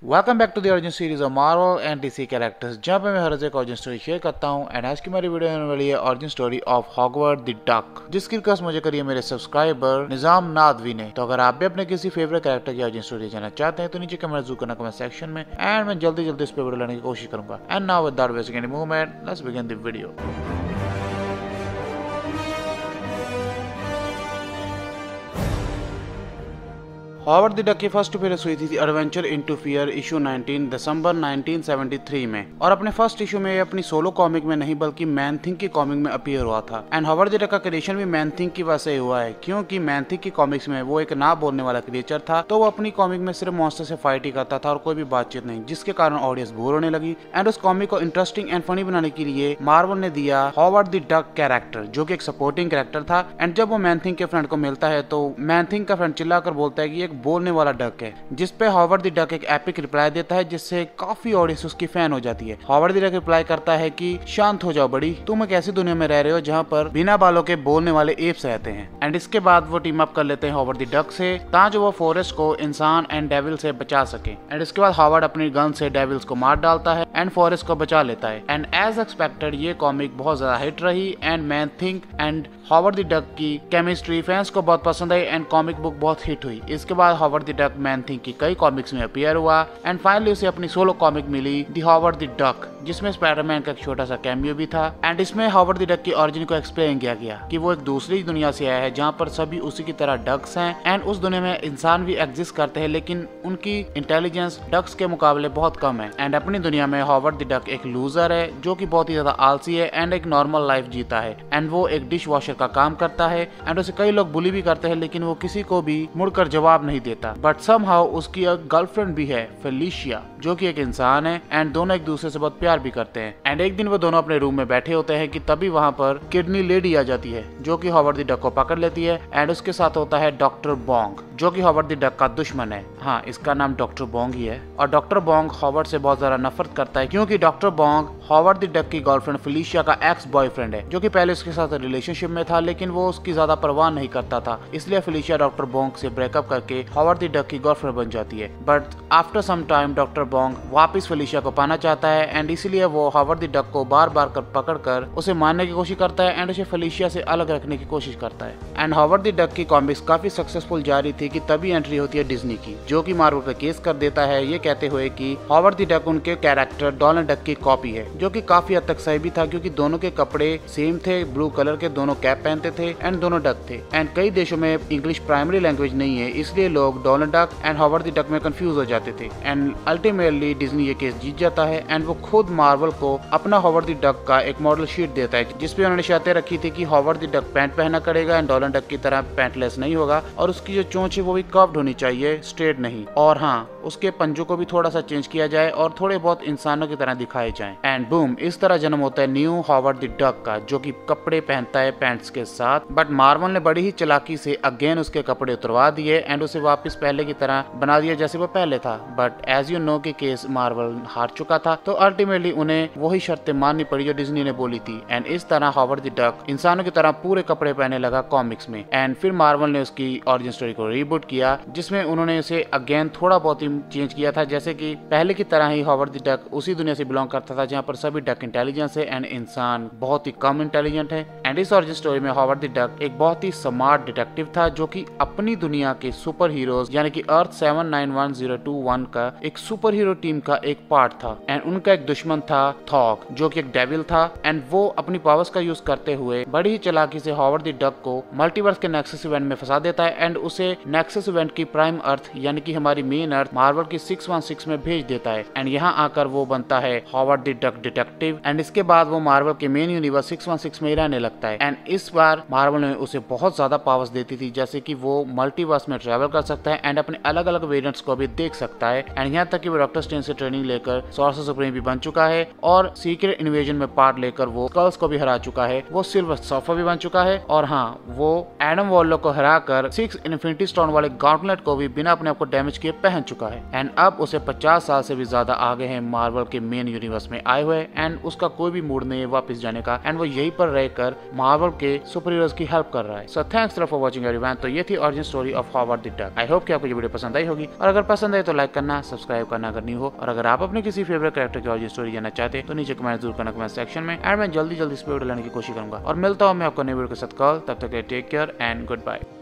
Welcome back to the origin series of Marvel and DC characters, जहाँ पे मैं हर रोज एक ओरिजिन स्टोरी शेयर करता हूँ। एंड आज की मेरी वीडियो होने वाली है origin story of Hogwarts the duck, जिसकी रिक्वेस्ट मुझे करी है मेरे सब्सक्राइबर निजाम नादवी ने। तो अगर आप भी अपने किसी फेवरेट कैरेक्टर की ओरिजिन स्टोरी जानना चाहते हैं तो नीचे कमेंट जरूर करना कमेंट सेक्शन में, एंड मैं जल्दी इस पे वीडियो लाने की कोशिश करूंगा। And now without wasting any movement, let's begin the video. Howard the Duck की फर्स्ट अपीयरेंस हुई थी एडवेंचर इनटू फियर इशू 19 दिसंबर 1973 में, और अपने फर्स्ट इशू में अपनी सोलो कॉमिक में नहीं बल्कि मैन थिंग की कॉमिक में अपीयर हुआ था। एंड हॉवर्ड द डक का क्रिएशन भी मैन थिंग की वजह से हुआ है, क्योंकि मैन थिंग की कॉमिक्स में वो एक ना बोलने वाला क्रिएचर था, तो वो अपनी कॉमिक में सिर्फ मॉन्स्टर से फाइट ही करता था और कोई भी बातचीत नहीं, जिसके कारण ऑडियंस बोर होने लगी। एंड उस कॉमिक को इंटरेस्टिंग एंड फनी बनाने के लिए मार्वल ने दिया हॉवर्ड द डक कैरेक्टर, जो कि एक सपोर्टिंग कैरेक्टर था। एंड जब वो मैन थिंग के फ्रेंड को मिलता है तो मैन थिंग का फ्रेंड चिल्लाकर बोलता है कि एक बोलने वाला डक है, जिस पे हॉवर्ड द डक एक एपिक रिप्लाई देता है, जिससे काफी ऑडियंस उसकी फैन हो जाती है। हॉवर्ड द डक रिप्लाई करता है कि शांत हो जाओ बड़ी, तुम एक ऐसी दुनिया में रह रहे हो जहाँ पर बिना बालों के बोलने वाले एप्स रहते हैं। एंड इसके बाद वो टीम अप कर लेते हैं हॉवर्ड द डक से, ताकि वो फॉरेस्ट को इंसान एंड डेविल से बचा सके। एंड इसके बाद हॉवर्ड अपनी गन से डेविल्स को मार डालता है एंड फॉरेस्ट को बचा लेता है। एंड एज एक्सपेक्टेड ये कॉमिक बहुत ज्यादा हिट रही। And man think and Howard the Duck की केमिस्ट्री फैंस को बहुत पसंद आई एंड कॉमिक बुक बहुत हिट हुई। इसके बाद Howard the duck man think की कई कॉमिक्स में अपीयर हुआ एंड फाइनली उसे अपनी सोलो कॉमिक मिली द हॉवर्ड द डक, जिसमें स्पाइडरमैन का एक छोटा सा कैमियो भी था। एंड इसमें हॉवर्ड द डक की ओरिजिन को एक्सप्लेन किया गया कि वो एक दूसरी दुनिया से आया है जहाँ पर सभी उसी की तरह डक्स हैं। एंड उस दुनिया में इंसान भी एग्जिस्ट करते हैं, लेकिन उनकी इंटेलिजेंस डक्स के मुकाबले बहुत कम है। एंड अपनी दुनिया में हॉवर्ड द डक एक लूजर है जो कि बहुत ही ज्यादा आलसी है एंड एक नॉर्मल लाइफ जीता है। एंड वो एक डिश वॉशर का काम करता है एंड उसे कई लोग बुली भी करते हैं, लेकिन वो किसी को भी मुड़कर जवाब नहीं देता। बट समहाउ उसकी एक गर्लफ्रेंड भी है फेलिशिया, जो कि एक इंसान है। एंड दोनों एक दूसरे से बहुत प्यार भी करते हैं। एंड एक दिन वो दोनों अपने रूम में बैठे होते हैं कि तभी वहाँ पर किडनी लेडी आ जाती है, जो कि हॉवर्ड द डक को पकड़ लेती है। एंड उसके साथ होता है डॉक्टर बोंग, जो कि हॉवर्ड द डक का दुश्मन है। हाँ, इसका नाम डॉक्टर बोंग ही है। और डॉक्टर बोंग हॉवर्ड से बहुत ज्यादा नफरत करता है, क्योंकि doctor Bong Howard the Duck की गर्लफ्रेंड फेलिशिया का एक्स बॉयफ्रेंड है, जो कि पहले उसके साथ रिलेशनशिप में था, लेकिन वो उसकी ज्यादा परवाह नहीं करता था। इसलिए फेलिशिया डॉक्टर बोंग से ब्रेकअप करके हॉवर्ड द डक की गर्लफ्रेंड बन जाती है। But after some time doctor Bong वापस फेलिशिया को पाना चाहता है एंड इसीलिए वो हॉवर्ड द डक को बार बार पकड़कर उसे मारने की कोशिश करता है एंड उसे फेलिशिया से अलग रखने की कोशिश करता है। एंड हॉवर्ड द डक की कॉमिक्स काफी सक्सेसफुल जारी थी कि तभी एंट्री होती है डिज्नी की, जो कि मार्वल का केस कर देता है, ये कहते हुए कि हॉवर्ड द डक उनके कैरेक्टर डोनाल्ड डक की कॉपी है, जो कि काफी हद तक सही भी था, क्योंकि दोनों के कपड़े सेम थे, ब्लू कलर के दोनों कैप पहनते थे एंड दोनों डक थे। एंड कई देशों में इंग्लिश प्राइमरी लैंग्वेज नहीं है, इसलिए लोग Donald duck and Howard the duck में कंफ्यूज हो जाते थे। एंड अल्टीमेटली डिज्नी ये केस जीत जाता है एंड वो खुद मार्वल को अपना हॉवर्ड द डक का एक मॉडल शीट देता है, जिसपे उन्होंने शर्तें रखी थी कि हॉवर्ड द डक पैंट पहना करेगा एंड डोनाल्ड डक की तरह पैंटलेस नहीं होगा, और उसकी जो चोंच है वो भी कर्व्ड होनी चाहिए, स्ट्रेट नहीं। और हाँ, उसके पंजों को भी थोड़ा सा चेंज किया जाए और थोड़े बहुत इंसानों की तरह दिखाए जाएं। एंड बूम, इस तरह जन्म होता है न्यू हॉवर्ड द डक का, जो कि कपड़े पहनता है पैंट्स के साथ। बट मार्वल ने बड़ी ही चालाकी से अगेन उसके कपड़े उतरवा दिए एंड उसे वापस पहले की तरह बना दिया जैसे वो पहले था। बट एज यू नो कि केस मार्वल हार चुका था, तो अल्टीमेटली उन्हें वही शर्तें माननी पड़ी जो डिज्नी ने बोली थी। एंड इस तरह हॉवर्ड द डक इंसानों की तरह पूरे कपड़े पहनने लगा कॉमिक्स में। एंड फिर मार्वल ने उसकी ओरिजिन स्टोरी को रीबूट किया, जिसमें उन्होंने उसे अगेन थोड़ा बहुत ही चेंज किया था, जैसे कि पहले की तरह ही हॉवर्ड द डक उसी दुनिया से बिलोंग करता था जहाँ पर सभी डक इंटेलिजेंस है एंड इंसान बहुत ही कम इंटेलिजेंट है। एंड इस ओरिजिन स्टोरी में हॉवर्ड द डक एक बहुत ही स्मार्ट डिटेक्टिव था, जो कि अपनी दुनिया के सुपर हीरोज यानी कि अर्थ 791021 का एक सुपर हीरो टीम का एक पार्ट था। एंड उनका एक दुश्मन था थॉग, जो कि एक डेविल था। एंड वो अपनी पावर्स का यूज करते हुए बड़ी ही चालाकी से हॉवर्ड द डक को मल्टीवर्स के नेक्सस इवेंट में फंसा देता है एंड उसे नेक्सस इवेंट की प्राइम अर्थ यानी कि हमारी मेन अर्थ मार्वल की 616 में भेज देता है। एंड यहाँ आकर वो बनता है Howard the duck detective. And इसके बाद वो मार्वल के मेन यूनिवर्स 616 में ही रहने लगता है। एंड इस बार मार्वल ने उसे बहुत ज्यादा पावर्स देती थी, जैसे कि वो मल्टीवर्स में ट्रेवल कर सकता है एंड अपने अलग अलग वेरिएंट्स को भी देख सकता है। एंड यहाँ तक कि वो डॉक्टर स्ट्रेंज से ट्रेनिंग लेकर सॉर्सर सुप्रीम भी बन चुका है और सीक्रेट इन्वेजन में पार्ट लेकर वो स्कल्स को भी हरा चुका है। वो सिल्वर सर्फर भी बन चुका है और हाँ, वो एडम वॉर्लॉक को हराकर 6 इन्फिनिटी स्टोन वाले गॉन्टलेट को भी बिना अपने आप को डैमेज किए पहन चुका है। एंड अब उसे 50 साल से भी ज्यादा आगे है मार्वल मार्वल के मेन यूनिवर्स में आए हुए एंड उसका कोई भी मूड नहीं है वापस जाने का एंड वो यहीं पर रहकर मार्वल के सुपर हीरोज की हेल्प कर रहा है। So thanks for watching everyone. तो ये थी origin story of Howard the duck. I hope कि आपको ये वीडियो पसंद आई होगी और अगर पसंद आए तो लाइक करना, सब्सक्राइब करना अगर नहीं हो, और अगर आप अपने किसी फेवरेट कैरेक्टर की ओरिजिन स्टोरी जानना चाहते तो नीचे कमेंट जरूर करना कमेंट सेक्शन में एंड मैं जल्दी इस वीडियो लाने की कोशिश करूंगा। और मिलता हूं मैं आपको नई वीडियो के साथ कल, तब तक take care and good bye.